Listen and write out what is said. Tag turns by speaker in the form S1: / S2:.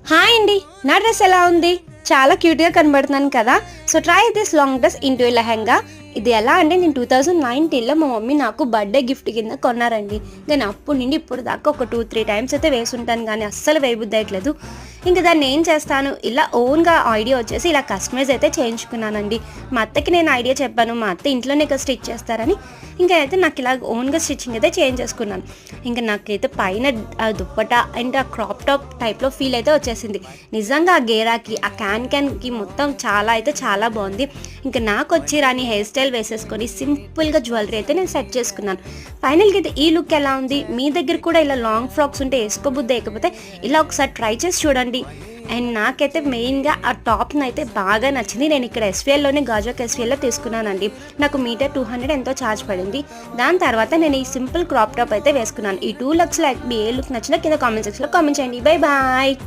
S1: Hi అండి, నా dress ఎలా ఉంది? చాలా క్యూట్గా కనబడుతున్నాను కదా. So try this long dress into lehenga. ఇది ఎలా అంటే నేను 2019లో మా మమ్మీ నాకు బర్త్డే గిఫ్ట్ కింద కొన్నారండి. నేను అప్పటి నుండి ఇప్పుడు దాకా ఒక 2-3 టైమ్స్ అయితే వేసుంటాను, కానీ అస్సలు వేయబుద్ధి అయ్యట్లేదు. ఇంకా దాన్ని ఏం చేస్తాను, ఇలా ఓన్గా ఐడియా వచ్చేసి ఇలా కస్టమైజ్ అయితే చేయించుకున్నానండి. మా అత్తకి నేను ఐడియా చెప్పాను, మా అత్త ఇంట్లోనే స్టిచ్ చేస్తారని. ఇంకా అయితే నాకు ఇలా ఓన్గా స్టిచ్చింగ్ అయితే చేయించేసుకున్నాను. ఇంకా నాకైతే పైన ఆ దుప్పట అండ్ ఆ క్రాప్ టాప్ టైప్లో ఫీల్ అయితే వచ్చేసింది. నిజంగా ఆ గేరాకి ఆ క్యాన్కి మొత్తం చాలా బాగుంది. ఇంకా నాకు వచ్చి రాని హెయిర్ స్టైల్ వేసేసుకొని సింపుల్గా జ్యువెలరీ అయితే నేను సెట్ చేసుకున్నాను. ఫైనల్గా అయితే ఈ లుక్ ఎలా ఉంది? మీ దగ్గర కూడా ఇలా లాంగ్ ఫ్రాక్స్ ఉంటే వేసుకోబుద్ది, లేకపోతే ఇలా ఒకసారి ట్రై చేసి చూడండి. అండ్ నాకైతే మెయిన్గా ఆ టాప్ని అయితే బాగా నచ్చింది. నేను ఇక్కడ ఎస్విఎల్లోనే గాజువాక ఎస్విఎల్లో తీసుకున్నానండి. నాకు మీటర్ 200 ఎంతో ఛార్జ్ పడింది. దాని తర్వాత నేను ఈ సింపుల్ క్రాప్ టాప్ అయితే వేసుకున్నాను. ఈ 2 లుక్స్లో ఏ లుక్ నచ్చినా కింద కామెంట్ సెక్షన్లో కామెంట్ చేయండి. Bye bye.